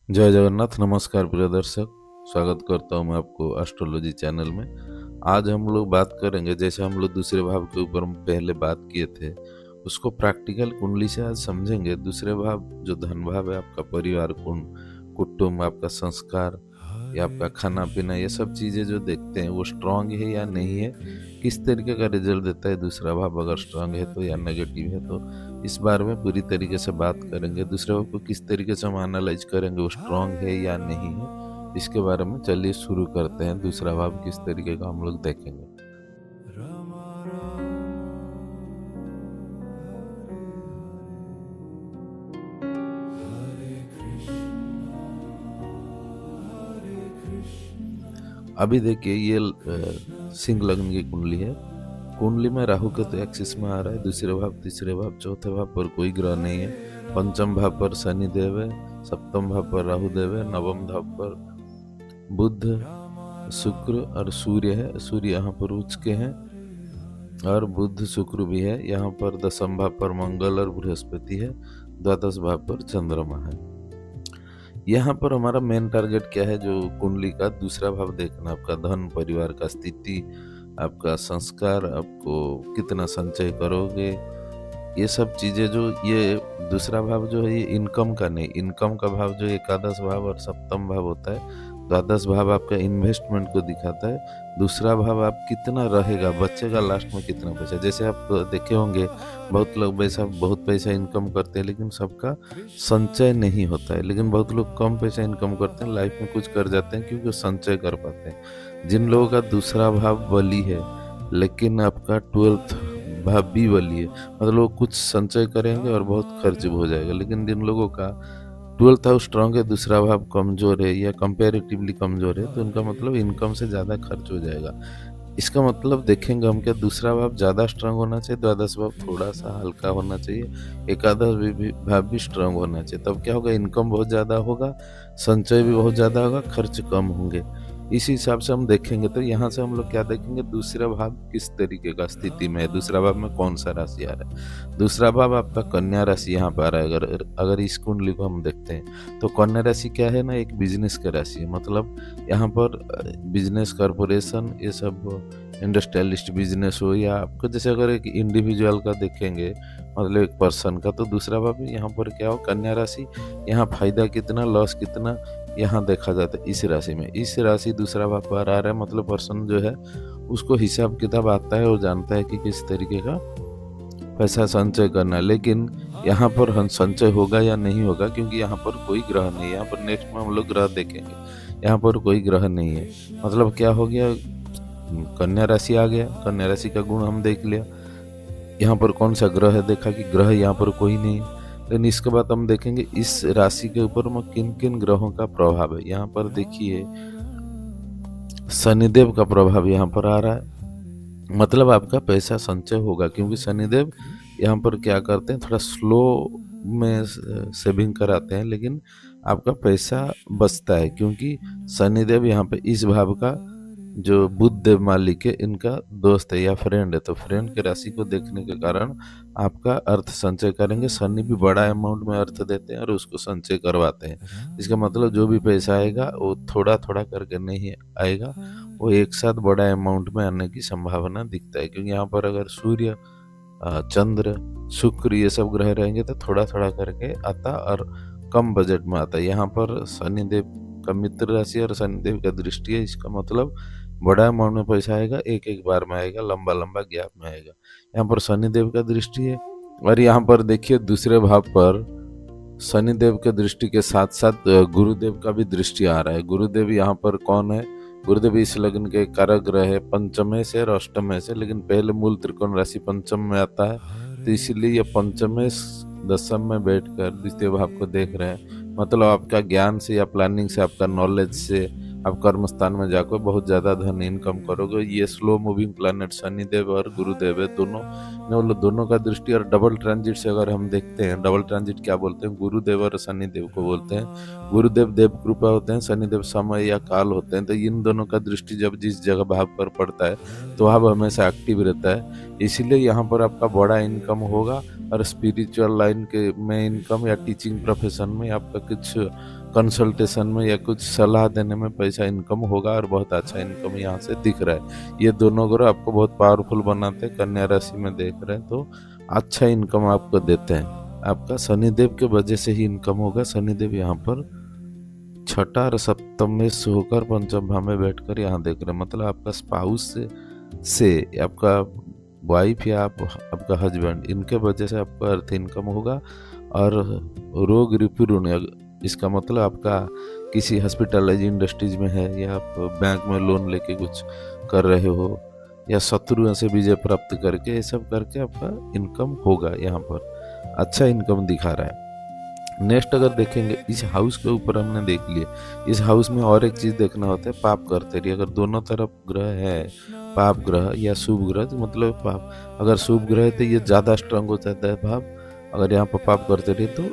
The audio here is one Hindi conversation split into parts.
जय जगन्नाथ। नमस्कार प्रिय दर्शक, स्वागत करता हूँ मैं आपको एस्ट्रोलॉजी चैनल में। आज हम लोग बात करेंगे, जैसे हम लोग दूसरे भाव के ऊपर पहले बात किए थे, उसको प्रैक्टिकल कुंडली से आज समझेंगे। दूसरे भाव जो धन भाव है, आपका परिवार, कुटुंब, आपका संस्कार या आपका खाना पीना, ये सब चीज़ें जो देखते हैं वो स्ट्रांग है या नहीं है, किस तरीके का रिजल्ट देता है दूसरा भाव, अगर स्ट्रांग है तो या नेगेटिव है तो इस बारे में पूरी तरीके से बात करेंगे। दूसरे भाव को किस तरीके से हम एनालाइज करेंगे, वो स्ट्रांग है या नहीं है, इसके बारे में चलिए शुरू करते हैं। दूसरा भाव किस तरीके का हम लोग देखेंगे। अभी देखिए, ये सिंह लग्न की कुंडली है। कुंडली में राहु के तो एक्सिस में आ रहा है, दूसरे भाव, तीसरे भाव, चौथे भाव पर कोई ग्रह नहीं है। पंचम भाव पर शनि देव है, सप्तम भाव पर राहु देव है, नवम भाव पर बुध, शुक्र और सूर्य है। सूर्य यहाँ पर उच्च के हैं और बुध शुक्र भी है। यहाँ पर दसम भाव पर मंगल और बृहस्पति है, द्वादश भाव पर चंद्रमा है। यहाँ पर हमारा मेन टारगेट क्या है, जो कुंडली का दूसरा भाव देखना, आपका धन, परिवार का स्थिति, आपका संस्कार, आपको कितना संचय करोगे, ये सब चीज़ें। जो ये दूसरा भाव जो है, ये इनकम का नहीं, इनकम का भाव जो एकादश भाव और सप्तम भाव होता है। द्वादश भाव आपका इन्वेस्टमेंट को दिखाता है। दूसरा भाव आप कितना रहेगा, बचेगा लास्ट में कितना पैसा। जैसे आप देखे होंगे, बहुत लोग बहुत पैसा इनकम करते हैं लेकिन सबका संचय नहीं होता है। लेकिन बहुत लोग कम पैसा इनकम करते हैं, लाइफ में कुछ कर जाते हैं क्योंकि संचय कर पाते हैं। जिन लोगों का दूसरा भाव बली है लेकिन आपका 12th भाव भी बली है, मतलब लोग कुछ संचय करेंगे और बहुत खर्च भी हो जाएगा। लेकिन जिन लोगों का 12th हाउस स्ट्रांग है, दूसरा भाव कमजोर है या कंपेरेटिवली कमजोर है, तो उनका मतलब इनकम से ज़्यादा खर्च हो जाएगा। इसका मतलब देखेंगे हम, क्या दूसरा भाव ज़्यादा स्ट्रांग होना चाहिए, द्वादश भाव थोड़ा सा हल्का होना चाहिए, एकादश भाव भी स्ट्रांग होना चाहिए। तब क्या होगा, इनकम बहुत ज़्यादा होगा, संचय भी बहुत ज़्यादा होगा, खर्च कम होंगे। इस हिसाब से हम देखेंगे। तो यहाँ से हम लोग क्या देखेंगे, दूसरा भाव किस तरीके का स्थिति में है, दूसरा भाव में कौन सा राशि आ रहा है। दूसरा भाव आपका कन्या राशि यहाँ पर आ रहा है। अगर इस कुंडली को हम देखते हैं तो कन्या राशि क्या है ना, एक बिजनेस का राशि है। मतलब यहाँ पर बिजनेस, कॉरपोरेशन, ये सब इंडस्ट्रियलिस्ट बिजनेस हो, या आपको जैसे अगर एक इंडिविजुअल का देखेंगे, मतलब एक पर्सन का, तो दूसरा भाव यहाँ पर क्या हो, कन्या राशि। यहाँ फायदा कितना, लॉस कितना, यहाँ देखा जाता है इस राशि में। इस राशि दूसरा भाव पर आ रहा है, मतलब पर्सन जो है उसको हिसाब किताब आता है, वो जानता है कि किस तरीके का पैसा संचय करना है। लेकिन यहाँ पर संचय होगा या नहीं होगा, क्योंकि यहाँ पर कोई ग्रह नहीं है। यहाँ पर नेक्स्ट में हम लोग ग्रह देखेंगे, यहाँ पर कोई ग्रह नहीं है। मतलब क्या हो गया, कन्या राशि आ गया, कन्या राशि का गुण हम देख लिया। यहाँ पर कौन सा ग्रह है, देखा कि ग्रह यहाँ पर कोई नहीं है। लेकिन इसके बाद हम देखेंगे इस राशि के ऊपर में किन किन ग्रहों का प्रभाव है। यहाँ पर देखिए, शनिदेव का प्रभाव यहाँ पर आ रहा है, मतलब आपका पैसा संचय होगा। क्योंकि शनिदेव यहाँ पर क्या करते हैं, थोड़ा स्लो में सेविंग कराते हैं, लेकिन आपका पैसा बचता है। क्योंकि शनिदेव यहाँ पे इस भाव का जो बुध देव मालिक है, इनका दोस्त है या फ्रेंड है। तो फ्रेंड के राशि को देखने के कारण आपका अर्थ संचय करेंगे। शनि भी बड़ा अमाउंट में अर्थ देते हैं और उसको संचय करवाते हैं। इसका मतलब जो भी पैसा आएगा वो थोड़ा थोड़ा करके नहीं आएगा, वो एक साथ बड़ा अमाउंट में आने की संभावना दिखता है। क्योंकि यहाँ पर अगर सूर्य, चंद्र, शुक्र, ये सब ग्रह रहेंगे तो थोड़ा थोड़ा करके आता और कम बजट में आता है। यहाँ पर शनिदेव का मित्र राशि और शनिदेव का दृष्टि है, इसका मतलब बड़ा अमाउंट में पैसा आएगा, एक एक बार में आएगा, लंबा लंबा गैप में आएगा। यहाँ पर शनिदेव का दृष्टि है। और यहाँ पर देखिए, दूसरे भाव पर शनिदेव के दृष्टि के साथ साथ गुरुदेव का भी दृष्टि आ रहा है। गुरुदेव यहाँ पर कौन है, गुरुदेव इस लग्न के कारक ग्रह है, पंचमे से और अष्टमे से। लेकिन पहले मूल त्रिकोण राशि पंचम में आता है, तो इसीलिए ये पंचमे दसम में बैठकर द्वितीय भाव को देख रहे हैं। मतलब आपका ज्ञान से या प्लानिंग से, आपका नॉलेज से आप कर्म स्थान में जाकर बहुत ज़्यादा धन इनकम करोगे। ये स्लो मूविंग प्लैनेट शनिदेव और गुरुदेव है, दोनों का दृष्टि। और डबल ट्रांजिट से अगर हम देखते हैं, डबल ट्रांजिट क्या बोलते हैं, गुरुदेव और शनिदेव को बोलते हैं। गुरुदेव देव कृपा होते हैं, शनिदेव समय या काल होते हैं। तो इन दोनों का दृष्टि जब जिस जगह भाव पर पड़ता है तो वह हमेशा एक्टिव रहता है। इसीलिए यहाँ पर आपका बड़ा इनकम होगा। और स्पिरिचुअल लाइन के में इनकम या टीचिंग प्रोफेशन में आपका कुछ कंसल्टेशन में या कुछ सलाह देने में पैसा इनकम होगा और बहुत अच्छा इनकम यहाँ से दिख रहा है। ये दोनों ग्रह आपको बहुत पावरफुल बनाते हैं। कन्या राशि में देख रहे हैं तो अच्छा इनकम आपको देते हैं। आपका शनिदेव के वजह से ही इनकम होगा। शनिदेव यहाँ पर छठा और सप्तम में होकर पंचम भाव में बैठकर यहाँ देख रहे हैं, मतलब आपका स्पाउस से आपका वाइफ या आपका हस्बैंड, इनके वजह से आपका अर्थ इनकम होगा। और रोग रिपूर्ण, इसका मतलब आपका किसी हॉस्पिटलाइज इंडस्ट्रीज में है या आप बैंक में लोन लेके कुछ कर रहे हो या शत्रुओं से विजय प्राप्त करके, ये सब करके आपका इनकम होगा। यहाँ पर अच्छा इनकम दिखा रहा है। नेक्स्ट अगर देखेंगे इस हाउस के ऊपर हमने देख लिया, इस हाउस में और एक चीज़ देखना होता है, पाप करते रहिए। अगर दोनों तरफ ग्रह है, पाप ग्रह या शुभ ग्रह, तो मतलब पाप, अगर शुभ ग्रह है तो ये ज़्यादा स्ट्रांग हो जाता है भाव, अगर यहाँ पर पाप करते रहिए तो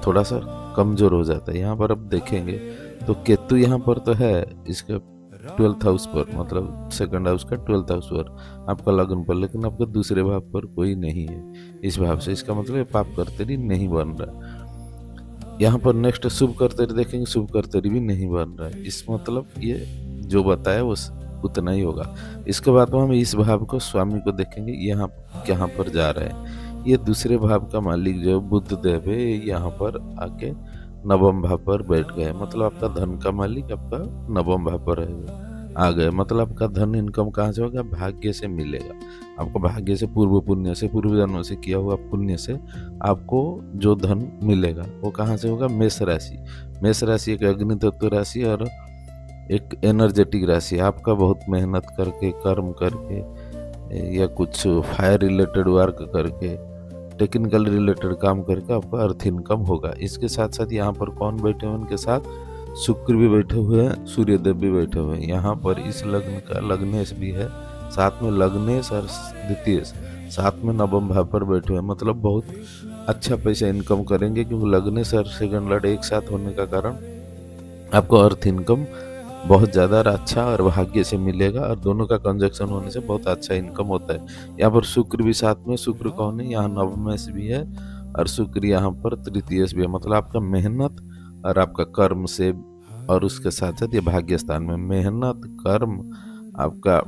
थोड़ा सा कमज़ोर हो जाता है। यहाँ पर अब देखेंगे तो केतु यहाँ पर तो है इसका 12th हाउस पर, मतलब सेकंड हाउस का 12th हाउस पर आपका लग्न पर, लेकिन आपका दूसरे भाव पर कोई नहीं है इस भाव से। इसका मतलब पाप करते नहीं बन रहा। यहाँ पर नेक्स्ट शुभ करतरी देखेंगे, शुभ करतरी भी नहीं बन रहा है। इस मतलब ये जो बताया वो उतना ही होगा। इसके बाद में हम इस भाव को स्वामी को देखेंगे, यहाँ कहाँ पर जा रहा है। ये दूसरे भाव का मालिक जो बुध देव है, यहाँ पर आके नवम भाव पर बैठ गए, मतलब आपका धन का मालिक आपका नवम भाव पर आ गए। मतलब आपका धन इनकम कहाँ से होगा, भाग्य से मिलेगा आपको। भाग्य से, पूर्व पुण्य से, पूर्व जन्मों से किया हुआ पुण्य से आपको जो धन मिलेगा वो कहाँ से होगा, मेष राशि। मेष राशि एक अग्नि तत्व राशि और एक एनर्जेटिक राशि। आपका बहुत मेहनत करके, कर्म करके या कुछ फायर रिलेटेड वर्क करके, टेक्निकल रिलेटेड काम करके आपका अर्थ इनकम होगा। इसके साथ साथ यहाँ पर कौन बैठे हैं, उनके साथ शुक्र भी बैठे हुए हैं, सूर्यदेव भी बैठे हुए हैं। यहाँ पर इस लग्न का लग्नेश भी है, साथ में लग्नेश और द्वितीय साथ में नवम भाव पर बैठे हुए हैं। मतलब बहुत अच्छा पैसा इनकम करेंगे, क्योंकि लग्नेश और सेकंड लॉर्ड एक साथ होने का कारण आपको अर्थ इनकम बहुत ज़्यादा अच्छा और भाग्य से मिलेगा। और दोनों का कंजक्शन होने से बहुत अच्छा इनकम होता है। यहाँ पर शुक्र भी साथ में, शुक्र कौन है, यहाँ नवमेश भी है और शुक्र यहाँ पर तृतीयश भी है। मतलब आपका मेहनत और आपका कर्म से, और उसके साथ साथ ये भाग्य स्थान में मेहनत, कर्म, आपका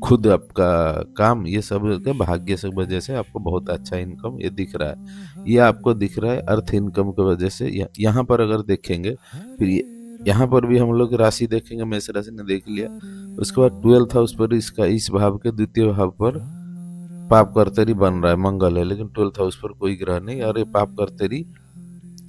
खुद आपका काम, ये सब के भाग्य से वजह से आपको बहुत अच्छा इनकम ये दिख रहा है। ये आपको दिख रहा है अर्थ इनकम की वजह से। यहाँ पर अगर देखेंगे, फिर यहाँ पर भी हम लोग राशि देखेंगे, मेष राशि ने देख लिया। उसके बाद 12th हाउस पर इसका, इस भाव के द्वितीय भाव पर पाप कर्तरी बन रहा है, मंगल है, लेकिन 12th हाउस पर कोई ग्रह नहीं और ये पाप कर्तरी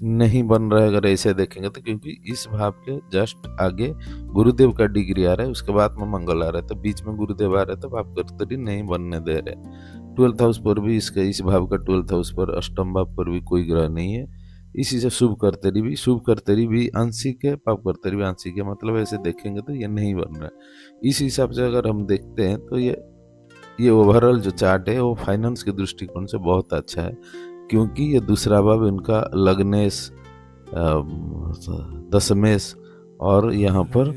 नहीं बन रहा है अगर ऐसे देखेंगे तो, क्योंकि इस भाव के जस्ट आगे गुरुदेव का डिग्री आ रहा है, उसके बाद में मंगल आ रहा है, तो बीच में गुरुदेव आ रहा है, तो पाप कर्तरी नहीं बनने दे रहे। 12th हाउस पर भी इसका, इस भाव का 12th हाउस पर, अष्टम भाव पर भी कोई ग्रह नहीं है। इसी से शुभ कर्तरी भी आंशिक है, पाप कर्तरी भी आंशिक है। मतलब ऐसे देखेंगे तो ये नहीं बन रहा है। इस हिसाब से अगर हम देखते हैं तो ये ओवरऑल जो चार्ट है वो फाइनेंस के दृष्टिकोण से बहुत अच्छा है, क्योंकि ये दूसरा भाव इनका लग्नेश, दशमेश और यहाँ पर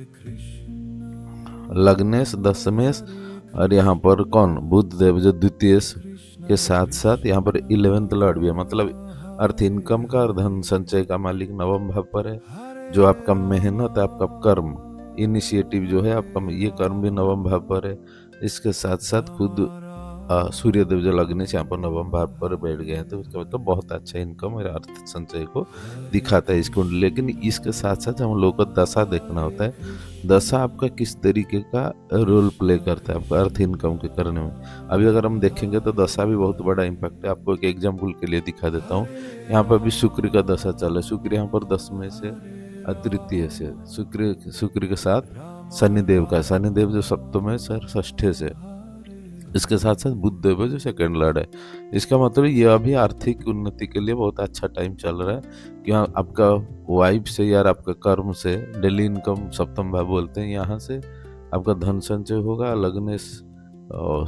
लग्नेश, दशमेश और यहाँ पर कौन, बुध देव जो द्वितीय के साथ साथ यहाँ पर 11th लॉर्ड भी है। मतलब अर्थ इनकम का और धन संचय का मालिक नवम भाव पर है। जो आपका मेहनत, आपका कर्म, इनिशिएटिव जो है आपका, ये कर्म भी नवम भाव पर है। इसके साथ साथ खुद सूर्यदेव जो लग्नेश यहाँ पर नवम भाव पर बैठ गए हैं, तो उसका मतलब बहुत अच्छा इनकम और अर्थ संचय को दिखाता है इसको। लेकिन इसके साथ साथ हम लोग को दशा देखना होता है। दशा आपका किस तरीके का रोल प्ले करता है आपका अर्थ इनकम के करने में। अभी अगर हम देखेंगे तो दशा भी बहुत बड़ा इम्पैक्ट है। आपको एक एग्जाम्पल के लिए दिखा देता हूँ। यहाँ पर भी शुक्र का दशा चल रहा है। शुक्र यहाँ पर 10वें से तृतीय से, शुक्र के साथ शनिदेव का, शनिदेव जो सप्तम सर षष्ठे से, इसके साथ साथ बुध देव जो सेकंड लॉर्ड है। इसका मतलब ये अभी आर्थिक उन्नति के लिए बहुत अच्छा टाइम चल रहा है, कि आपका वाइफ से या आपका कर्म से, डेली इनकम सप्तम भाव बोलते हैं, यहाँ से आपका धन संचय होगा। लग्नेश और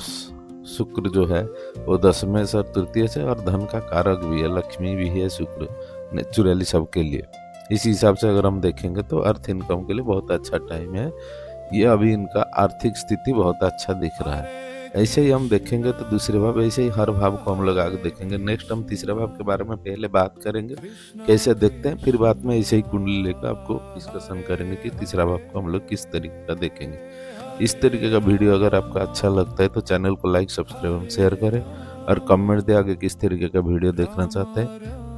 शुक्र जो है वो 10वें से और तृतीय से, और धन का कारक भी है, लक्ष्मी भी है शुक्र नेचुरली सबके लिए। इस हिसाब से अगर हम देखेंगे तो अर्थ इनकम के लिए बहुत अच्छा टाइम है। ये अभी इनका आर्थिक स्थिति बहुत अच्छा दिख रहा है। ऐसे ही हम देखेंगे तो दूसरे भाव, ऐसे ही हर भाव को हम लोग आगे देखेंगे। नेक्स्ट हम तीसरे भाव के बारे में पहले बात करेंगे कैसे देखते हैं, फिर बाद में ऐसे ही कुंडली लेकर आपको डिस्कशन करेंगे कि तीसरा भाव को हम लोग किस तरीके का देखेंगे। इस तरीके का वीडियो अगर आपको अच्छा लगता है तो चैनल को लाइक, सब्सक्राइब और शेयर करें, और कमेंट दे आगे किस तरीके का वीडियो देखना चाहते हैं।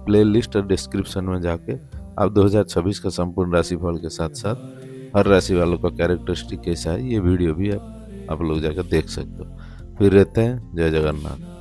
प्लेलिस्ट और डिस्क्रिप्शन में जाके आप 2026 का संपूर्ण राशिफल के साथ साथ हर राशि वालों का कैरेक्टरिस्टिक कैसा है ये वीडियो भी आप लोग जाकर देख सकते हो। फिर रहते हैं, जय जगन्नाथ।